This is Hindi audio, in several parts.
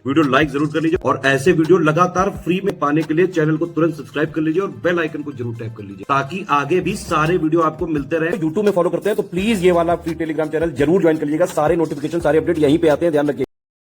वीडियो लाइक जरूर कर लीजिए और ऐसे वीडियो लगातार फ्री में पाने के लिए चैनल को तुरंत सब्सक्राइब कर लीजिए और बेल आइकन को जरूर टैप कर लीजिए ताकि आगे भी सारे वीडियो आपको मिलते रहे। यूट्यूब में फॉलो करते हैं तो प्लीज ये वाला फ्री टेलीग्राम चैनल जरूर ज्वाइन कर लीजिएगा। सारे नोटिफिकेशन सारे अपडेट यहीं पे आते हैं, ध्यान रखिए।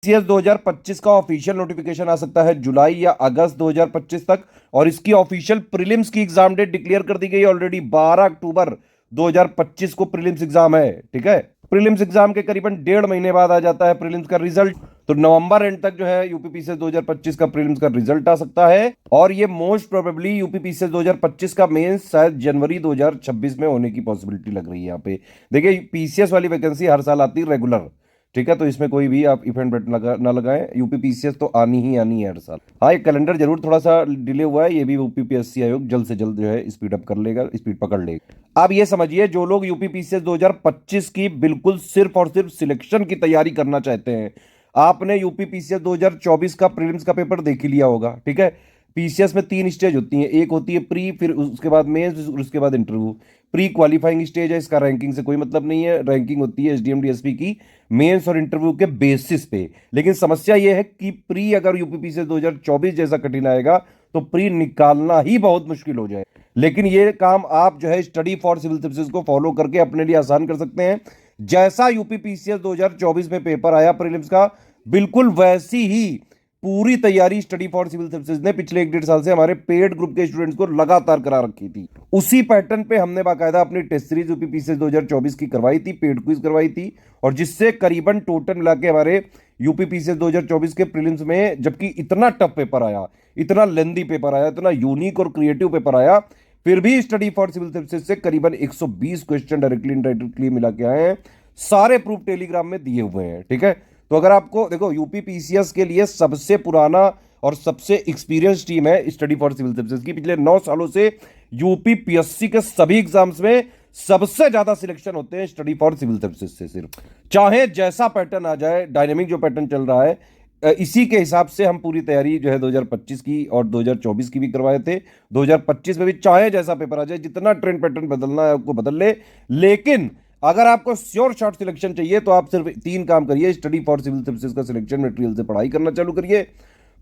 सीएस 2025 का ऑफिशियल नोटिफिकेशन आ सकता है जुलाई या अगस्त 2025 तक और इसकी ऑफिशियल प्रीलिम्स की एग्जाम डेट डिक्लेयर कर दी गई है ऑलरेडी। 12 अक्टूबर 2025 को प्रीलिम्स एग्जाम है, ठीक है। प्रीलिम्स एग्जाम के करीबन 1.5 महीने बाद आ जाता है प्रीलिम्स का रिजल्ट, तो नवंबर एंड तक जो है यूपीपीसीएस 2025 का प्रीलिम्स का रिजल्ट आ सकता है और ये मोस्ट प्रोबेबली यूपीपीसीएस 2025 का मेंस शायद जनवरी 2026 में होने की पॉसिबिलिटी लग रही है। यहाँ पे देखिए पीसीएस वाली वैकेंसी हर साल आती है रेगुलर, ठीक है, तो इसमें कोई भी आप इवेंट ना लगाएं। यूपीपीसीएस तो आनी ही है हर साल। हाँ, ये कैलेंडर जरूर थोड़ा सा डिले हुआ है, ये भी यूपीपीएससी आयोग जल्द से जल्द जो है स्पीड अप कर लेगा, स्पीड पकड़ लेगा। आप ये समझिए जो लोग यूपीपीसीएस 2025 की बिल्कुल सिर्फ और सिर्फ सिलेक्शन की तैयारी करना चाहते हैं, आपने यूपीपीसीएस 2024 का प्रीलिम्स का पेपर देख ही लिया होगा, ठीक है। पीसीएस में 3 स्टेज होती हैं, एक होती है प्री, फिर उसके बाद मेंस, उसके बाद इंटरव्यू। प्री क्वालिफाइंग स्टेज है, इसका रैंकिंग से कोई मतलब नहीं है, रैंकिंग होती है एसडीएम डीएसपी की मेंस और इंटरव्यू के बेसिस पे। लेकिन समस्या यह है कि प्री अगर यूपीपीसीएस 2024 जैसा कठिन आएगा तो प्री निकालना ही बहुत मुश्किल हो जाए। लेकिन ये काम आप जो है स्टडी फॉर सिविल सर्विसेज को फॉलो करके अपने लिए आसान कर सकते हैं। जैसा यूपीपीसीएस 2024 में पेपर आया प्रीलिम्स का, बिल्कुल वैसी ही पूरी तैयारी स्टडी फॉर सिविल सर्विसेज ने पिछले 1-1.5 साल से हमारे पेड ग्रुप के स्टूडेंट्स को लगातार करा रखी थी। उसी पैटर्न पे हमने बाकायदा अपनी टेस्ट सीरीज यूपीपीसीएस 2024 की करवाई थी, पेड क्विज करवाई थी, और जिससे करीबन टोटल मिला के हमारे यूपीपीसीएस 2024 के प्रीलिम्स में, जबकि इतना टफ पेपर आया, इतना लेंदी पेपर आया, इतना यूनिक और क्रिएटिव पेपर आया, फिर भी स्टडी फॉर सिविल सर्विसेज से करीबन 120 क्वेश्चन डायरेक्टली इनडायरेक्टली मिला के आए हैं। सारे प्रूफ टेलीग्राम में दिए हुए हैं, ठीक है। तो अगर आपको देखो यूपीपीसीएस के लिए सबसे पुराना और सबसे एक्सपीरियंस टीम है स्टडी फॉर सिविल सर्विसेज की। पिछले 9 सालों से यूपीपीएससी के सभी एग्जाम्स में सबसे ज्यादा सिलेक्शन होते हैं स्टडी फॉर सिविल सर्विसेज से। सिर्फ चाहे जैसा पैटर्न आ जाए, डायनेमिक जो पैटर्न चल रहा है, इसी के हिसाब से हम पूरी तैयारी जो है 2025 की और 2024 की भी करवाए थे। 2025 में भी चाहे जैसा पेपर आ जाए, जितना ट्रेंड पैटर्न बदलना है आपको बदल ले, लेकिन अगर आपको श्योर शॉट सिलेक्शन चाहिए तो आप सिर्फ 3 काम करिए। स्टडी फॉर सिविल सर्विसेज का सिलेक्शन मटेरियल से पढ़ाई करना चालू करिए,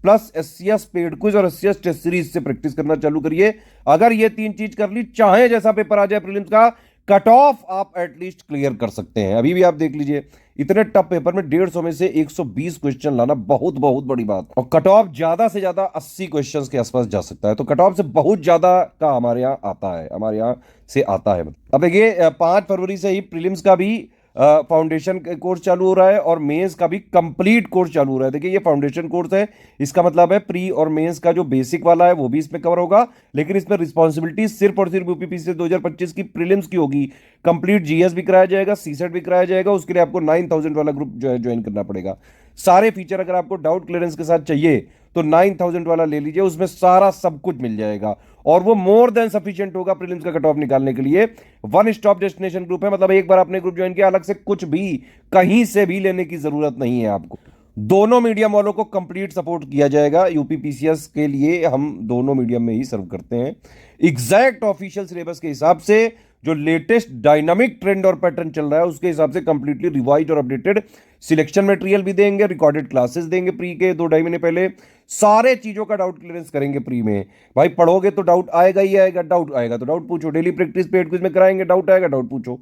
प्लस एससीएस पेड क्विज और एससीएस टेस्ट सीरीज से प्रैक्टिस करना चालू करिए। अगर ये 3 चीज कर ली, चाहे जैसा पेपर आ जाए प्रीलिम्स का, कट ऑफ आप एटलीस्ट क्लियर कर सकते हैं। अभी भी आप देख लीजिए, इतने टफ पेपर में 150 में से 120 क्वेश्चन लाना बहुत बहुत बड़ी बात, और कट ऑफ ज्यादा से ज्यादा 80 क्वेश्चंस के आसपास जा सकता है। तो कट ऑफ से बहुत ज्यादा का हमारे यहाँ आता है, हमारे यहाँ से आता है। अब देखिए 5 फरवरी से ही प्रीलिम्स का भी फाउंडेशन कोर्स चालू हो रहा है और मेंस का भी कंप्लीट कोर्स चालू हो रहा है। देखिए ये फाउंडेशन कोर्स है, इसका मतलब है प्री और मेंस का जो बेसिक वाला है वो भी इसमें कवर होगा, लेकिन इसमें रिस्पॉन्सिबिलिटी सिर्फ और सिर्फ यूपीपीसीएस 2025 की प्रीलिम्स की होगी। कंप्लीट जीएस भी कराया जाएगा, सीसेट भी कराया जाएगा, उसके लिए आपको 9000 वाला ग्रुप जो है ज्वाइन करना पड़ेगा। सारे फीचर अगर आपको डाउट क्लियरेंस के साथ चाहिए तो 9000 वाला ले लीजिए, उसमें सारा सब कुछ मिल जाएगा और वो मोर देन सफिशिएंट होगा प्रीलिम्स का कट ऑफ निकालने के लिए। वन स्टॉप डेस्टिनेशन ग्रुप है, मतलब एक बार आपने ग्रुप ज्वाइन किया, अलग से कुछ भी कहीं से भी लेने की जरूरत नहीं है आपको। दोनों मीडियम वालों को कंप्लीट सपोर्ट किया जाएगा। यूपीपीसीएस के लिए हम दोनों मीडियम में ही सर्व करते हैं। एग्जैक्ट ऑफिशियल सिलेबस के हिसाब से जो लेटेस्ट डायनामिक ट्रेंड और पैटर्न चल रहा है उसके हिसाब से कंप्लीटली रिवाइज और अपडेटेड सिलेक्शन मटेरियल भी देंगे, रिकॉर्डेड क्लासेस देंगे प्री के 2-2.5 महीने पहले। सारे चीजों का डाउट क्लियरेंस करेंगे प्री में। भाई पढ़ोगे तो डाउट आएगा ही आएगा, डाउट आएगा तो डाउट पूछो। डेली प्रैक्टिस पेड क्विज में कराएंगे, डाउट आएगा डाउट पूछो,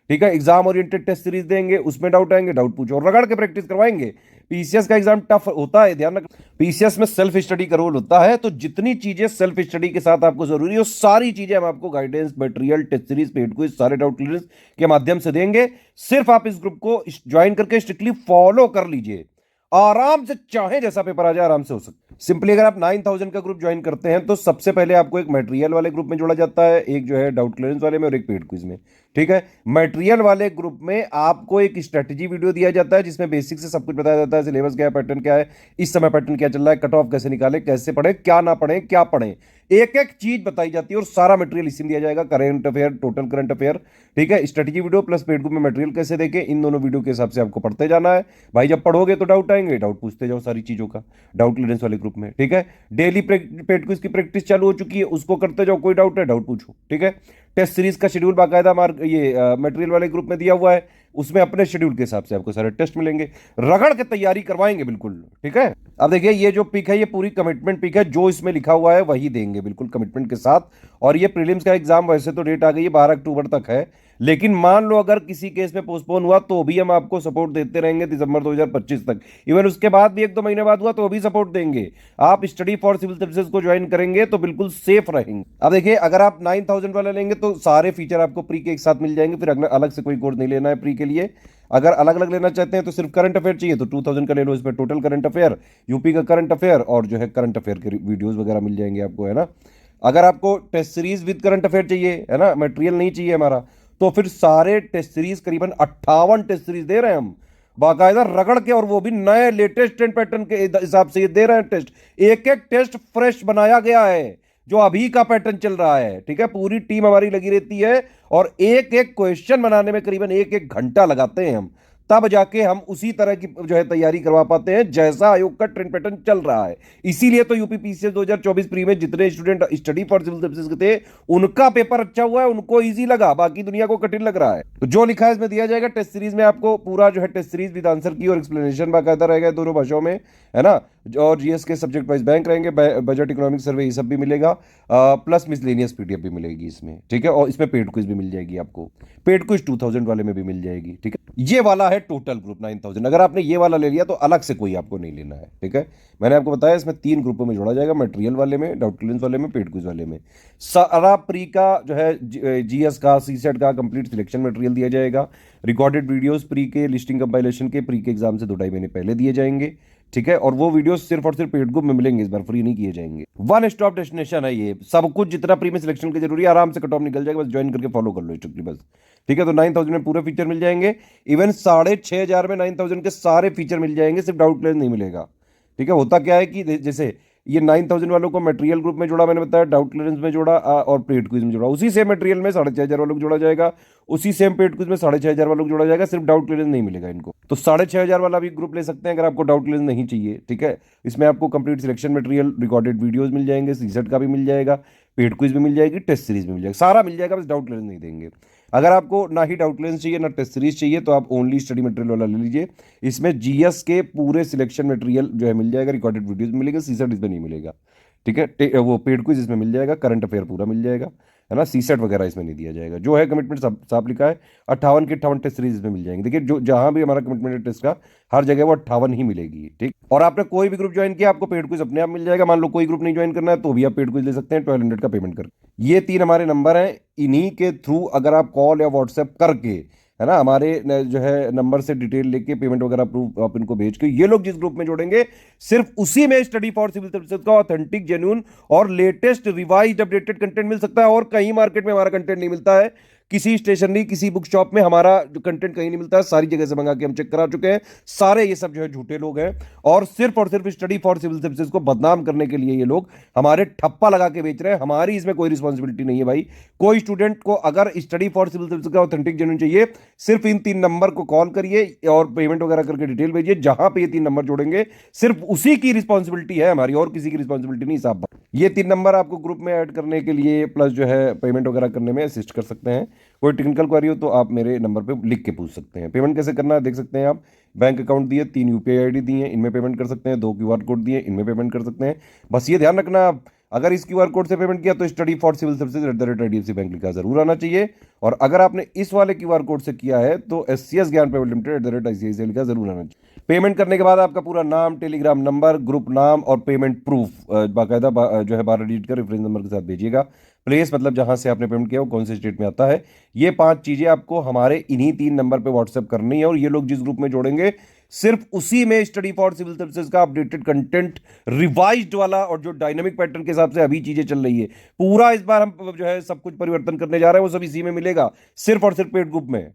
ठीक है। एग्जाम ओरिएंटेड टेस्ट सीरीज देंगे, उसमें डाउट आएंगे डाउट पूछो, और रगड़ के प्रैक्टिस करवाएंगे। पीसीएस का एग्जाम टफ होता है, ध्यान रखना। पीसीएस में सेल्फ स्टडी का रोल होता है, तो जितनी चीजें सेल्फ स्टडी के साथ आपको जरूरी है वो सारी चीजें हम आपको guidance, material, test series, paid quiz, सारे डाउट क्लियरेंस के माध्यम से देंगे। सिर्फ आप इस ग्रुप को ज्वाइन करके स्ट्रिक्टली फॉलो कर लीजिए, आराम से चाहे जैसा पेपर आ जाए आराम से हो सकता है। सिंपली अगर आप 9000 का ग्रुप ज्वाइन करते हैं तो सबसे पहले आपको एक मटेरियल वाले ग्रुप में जोड़ा जाता है, एक जो है डाउट क्लियरेंस वाले में और एक पेड क्विज में, ठीक है। मटेरियल वाले ग्रुप में आपको एक स्ट्रेटेजी वीडियो दिया जाता है जिसमें बेसिक से सब कुछ बताया जाता है, सिलेबस क्या है, पैटर्न क्या है, इस समय पैटर्न क्या चल रहा है, कट ऑफ कैसे निकाले, कैसे पढ़े, क्या ना पढ़े, क्या पढ़े, एक एक चीज बताई जाती है और सारा मटेरियल इसी में दिया जाएगा। Current affair, total current affair, ठीक है। Strategy video plus paid group में मटेरियल कैसे देखे, इन दोनों वीडियो के हिसाब से आपको पढ़ते जाना है। भाई जब पढ़ोगे तो डाउट आएंगे, डाउट पूछते जाओ सारी चीजों का, डाउट क्लियरेंस वाले ग्रुप में, ठीक है। डेली पेड क्विज की प्रैक्टिस चालू हो चुकी है, उसको करते जाओ, कोई डाउट है डाउट पूछो, ठीक है। टेस्ट सीरीज का शेड्यूल बाकायदा ये मटेरियल वाले ग्रुप में दिया हुआ है, उसमें अपने शेड्यूल के हिसाब से आपको सारे टेस्ट मिलेंगे, रगड़ के तैयारी करवाएंगे बिल्कुल। ठीक है, अब देखिए ये जो पिक है ये पूरी कमिटमेंट पिक है, जो इसमें लिखा हुआ है वही देंगे बिल्कुल कमिटमेंट के साथ। और ये प्रीलिम्स का एग्जाम वैसे तो डेट आ गई है 12 अक्टूबर तक है, लेकिन मान लो अगर किसी केस में पोस्टपोन हुआ तो भी हम आपको सपोर्ट देते रहेंगे दिसंबर 2025 तक। इवन उसके बाद भी 1-2 महीने बाद हुआ तो भी सपोर्ट देंगे। आप स्टडी फॉर सिविल सर्विसेज को ज्वाइन करेंगे तो बिल्कुल सेफ रहेंगे। अब देखिए अगर आप 9000 वाला लेंगे तो सारे फीचर आपको प्री के एक साथ मिल जाएंगे, फिर अलग से कोई कोर्स नहीं लेना है प्री के लिए। अगर अलग अलग लेना चाहते हैं तो सिर्फ करंट अफेयर चाहिए तो 2000 का ले लो, इसमें टोटल करंट अफेयर, यूपी का करंट अफेयर और जो है करंट अफेयर के वीडियोस वगैरह मिल जाएंगे आपको, है ना। अगर आपको test series with current affair चाहिए, है ना, मटेरियल नहीं चाहिए हमारा, तो फिर सारे टेस्ट सीरीज करीबन 58 टेस्ट सीरीज दे रहे हैं हम बाकायदा रगड़ के, और वो भी नए लेटेस्ट ट्रेंड पैटर्न के हिसाब से ये दे रहे हैं टेस्ट। एक एक टेस्ट फ्रेश बनाया गया है जो अभी का पैटर्न चल रहा है। ठीक है, पूरी टीम हमारी लगी रहती है और एक एक क्वेश्चन बनाने में करीबन 1-1 घंटा लगाते हैं हम, तब जाके हम उसी तरह की जो है तैयारी करवा पाते हैं जैसा आयोग का ट्रेंड पैटर्न चल रहा है। इसीलिए तो यूपी पीसीएस 2024 प्री में जितने student study for civil services के थे उनका पेपर अच्छा हुआ है, उनको इजी लगा, बाकी दुनिया को कठिन लग रहा है। तो जो लिखा है इसमें दिया जाएगा। टेस्ट सीरीज में आपको पूरा जो है टेस्ट सीरीज विद आंसर की और एक्सप्लेनेशन बाकायदा रहेगा दोनों भाषाओं में, है ना। और जीएस के सब्जेक्ट वाइज बैंक रहेंगे, बजट इकोनॉमिक सर्वे ये सब भी मिलेगा, प्लस मिसलेनियस पीडीएफ भी मिलेगी इसमें। ठीक है, और इसमें पेड क्विज भी मिल जाएगी आपको, पेड क्विज 2000 वाले में भी मिल जाएगी। ठीक है, ये वाला है टोटल ग्रुप 9000। अगर आपने ये वाला ले लिया तो अलग से कोई आपको नहीं लेना है। ठीक है, मैंने आपको बताया इसमें 3 ग्रुपों में जोड़ा जाएगा, मटेरियल वाले में, डाउट क्लियरेंस वाले में, पेड क्विज वाले में। सारा प्री का जो है जीएस का सीसेट का कंप्लीट सिलेक्शन मटेरियल दिया जाएगा, रिकॉर्डेड वीडियोस प्री के लिस्टिंग कंपाइलेशन के प्री के एग्जाम से 2-2.5 महीने पहले दिए जाएंगे। ठीक है, और वो वीडियो सिर्फ और सिर्फ पेड ग्रुप में मिलेंगे, इस बार फ्री नहीं किए जाएंगे। वन स्टॉप डेस्टिनेशन है ये, सब कुछ जितना प्री में सिलेक्शन की जरूरी है आराम से कट ऑफ निकल जाएगा, बस ज्वाइन करके फॉलो कर लो स्ट्रिक्टली बस। ठीक है, तो 9000 में पूरे फीचर मिल जाएंगे, इवन 6500 में 9000 के सारे फीचर मिल जाएंगे, सिर्फ डाउट क्लियर नहीं मिलेगा। ठीक है, होता क्या है कि जैसे ये 9000 वालों को मटेरियल ग्रुप में जोड़ा, मैंने बताया डाउट क्लियरेंस में जोड़ा और पेड क्विज में जोड़ा, उसी सेम मटेरियल में 6500 वालों को जोड़ा जाएगा, उसी सेम पेड क्विज में 6500 वालों को जोड़ा जाएगा, सिर्फ डाउट क्लियरेंस नहीं मिलेगा इनको। तो 6500 वाला भी ग्रुप ले सकते हैं अगर आपको डाउट क्लियरेंस नहीं चाहिए। ठीक है, इसमें आपको complete selection material, recorded videos मिल जाएंगे, सीसेट का भी मिल जाएगा, पेड क्विज भी मिल जाएगी, टेस्ट सीरीज भी मिल जाएगा, सारा मिल जाएगा, बस डाउट क्लियरेंस नहीं देंगे। अगर आपको ना ही डाउट क्लियरेंस चाहिए ना टेस्ट सीरीज चाहिए तो आप ओनली स्टडी मटेरियल वाला ले लीजिए। इसमें जीएस के पूरे सिलेक्शन मटेरियल जो है मिल जाएगा, रिकॉर्डेड वीडियोस मिलेगा, सीसेट इसमें नहीं मिलेगा। ठीक है, वो पेड क्विज इसमें मिल जाएगा, करंट अफेयर पूरा मिल जाएगा, है ना, सीसेट वगैरह इसमें नहीं दिया जाएगा। जो है कमिटमेंट सब साफ लिखा है, 58 के 58 टेस्ट सीरीज इसमें मिल जाएंगे। देखिए जो जहां भी हमारा कमिटमेंट है टेस्ट का, हर जगह वो 58 ही मिलेगी। ठीक, और आपने कोई भी ग्रुप ज्वाइन किया आपको पेड क्विज अपने आप मिल जाएगा। मान लो कोई ग्रुप नहीं ज्वाइन करना है तो भी आप पेड क्विज ले सकते हैं 1200 का पेमेंट करके। ये 3 हमारे नंबर हैं, इन्हीं के थ्रू अगर आप कॉल या व्हाट्सएप करके, है ना, हमारे जो है नंबर से डिटेल लेके पेमेंट वगैरह प्रूफ आप इनको भेज के, ये लोग जिस ग्रुप में जोड़ेंगे सिर्फ उसी में स्टडी फॉर सिविल सर्विसेज का ऑथेंटिक, जेन्युइन और लेटेस्ट रिवाइज्ड अपडेटेड कंटेंट मिल सकता है। और कहीं मार्केट में हमारा कंटेंट नहीं मिलता है, किसी स्टेशनरी किसी बुक शॉप में हमारा जो कंटेंट कहीं नहीं मिलता है, सारी जगह से मंगा के हम चेक करा चुके हैं, सारे ये सब जो है झूठे लोग हैं और सिर्फ स्टडी फॉर सिविल सर्विसेज को बदनाम करने के लिए ये लोग हमारे ठप्पा लगा के बेच रहे हैं। हमारी इसमें कोई रिस्पॉन्सिबिलिटी नहीं है भाई। कोई स्टूडेंट को अगर स्टडी फॉर सिविल सर्विसेज का ऑथेंटिक जेन्युइन चाहिए, सिर्फ इन 3 नंबर को कॉल करिए और पेमेंट वगैरह करके डिटेल भेजिए, जहां पे ये 3 नंबर जोड़ेंगे सिर्फ उसी की रिस्पॉन्सिबिलिटी है हमारी, और किसी की रिस्पॉन्सिबिलिटी नहीं साहब। ये 3 नंबर आपको ग्रुप में ऐड करने के लिए प्लस जो है पेमेंट वगैरह करने में असिस्ट कर सकते हैं। कोई टेक्निकल क्वेरी हो तो आप मेरे नंबर पे लिख के पूछ सकते हैं। पेमेंट कैसे करना है देख सकते हैं आप, बैंक अकाउंट दिए, 3 यूपीआई आईडी दी है, इनमें पेमेंट कर सकते हैं, 2 क्यूआर कोड दिए, इनमें पेमेंट कर सकते हैं। बस ये ध्यान रखना, आप अगर इस क्यूआर कोड से पेमेंट किया तो study for civil services @IDFC bank लिखा जरूर आना चाहिए, और अगर आपने इस वाले क्यूआर कोड से किया है तो SCS ज्ञान प्राइवेट लिमिटेड @ICICI लिखा जरूर आना चाहिए। पेमेंट करने के बाद आपका पूरा नाम, टेलीग्राम नंबर, ग्रुप नाम और पेमेंट प्रूफ बाकायदा जो है 12 डिजिट का रेफरेंस नंबर के साथ भेजिएगा। प्लेस मतलब जहां से आपने पेमेंट किया वो कौन से स्टेट में आता है, ये 5 चीजें आपको हमारे इन्हीं 3 नंबर पे व्हाट्सएप करनी है। और ये लोग जिस ग्रुप में जोड़ेंगे सिर्फ उसी में स्टडी फॉर सिविल सर्विसेज का अपडेटेड कंटेंट, रिवाइज्ड वाला और जो डायनामिक पैटर्न के हिसाब से अभी चीजें चल रही है, पूरा इस बार हम जो है सब कुछ परिवर्तन करने जा रहे हैं, वो सब इसी में मिलेगा, सिर्फ और सिर्फ पेड ग्रुप में।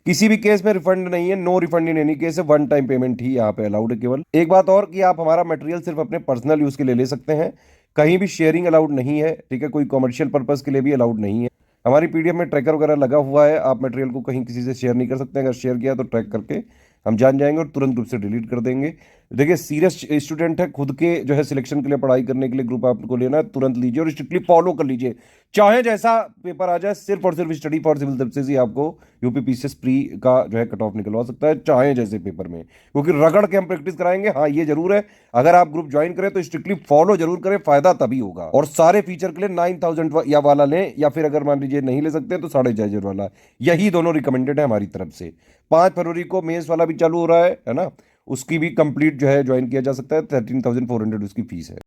किसी भी केस में रिफंड नहीं है, no refund in any case है, 1 टाइम पेमेंट ही यहाँ पे अलाउड है केवल। एक बात और कि आप हमारा मटेरियल सिर्फ अपने पर्सनल यूज के लिए ले सकते हैं, कहीं भी शेयरिंग अलाउड नहीं है। ठीक है, कोई कॉमर्शियल पर्पस के लिए भी अलाउड नहीं है। हमारी पीडीएफ में ट्रैकर वगैरह लगा हुआ है, आप मटेरियल को कहीं किसी से शेयर नहीं कर सकते। अगर शेयर किया तो ट्रैक करके हम जान जाएंगे और तुरंत ग्रुप से डिलीट कर देंगे। देखिए सीरियस स्टूडेंट है, खुद के जो है सिलेक्शन के लिए पढ़ाई करने के लिए ग्रुप आपको लेना है, तुरंत लीजिए और स्ट्रिक्टली फॉलो कर लीजिए। चाहे जैसा पेपर आ जाए, सिर्फ और सिर्फ स्टडी फॉर सिविल सर्विसेज ही आपको यूपी पीसीएस प्री का जो है कट ऑफ निकलवा सकता है, चाहे जैसे पेपर में, क्योंकि रगड़ के हम प्रैक्टिस कराएंगे। हाँ ये जरूर है, अगर आप ग्रुप ज्वाइन करें तो स्ट्रिक्टली फॉलो जरूर करें, फायदा तभी होगा। और सारे फीचर के लिए 9000 या वाला लें, या फिर अगर मान लीजिए नहीं ले सकते हैं तो 6500 वाला, यही दोनों रिकमेंडेड है हमारी तरफ से। 5 फरवरी को मेंस वाला भी चालू हो रहा है ना, उसकी भी कंप्लीट जो है ज्वाइन किया जा सकता है, 13,400 उसकी फीस है।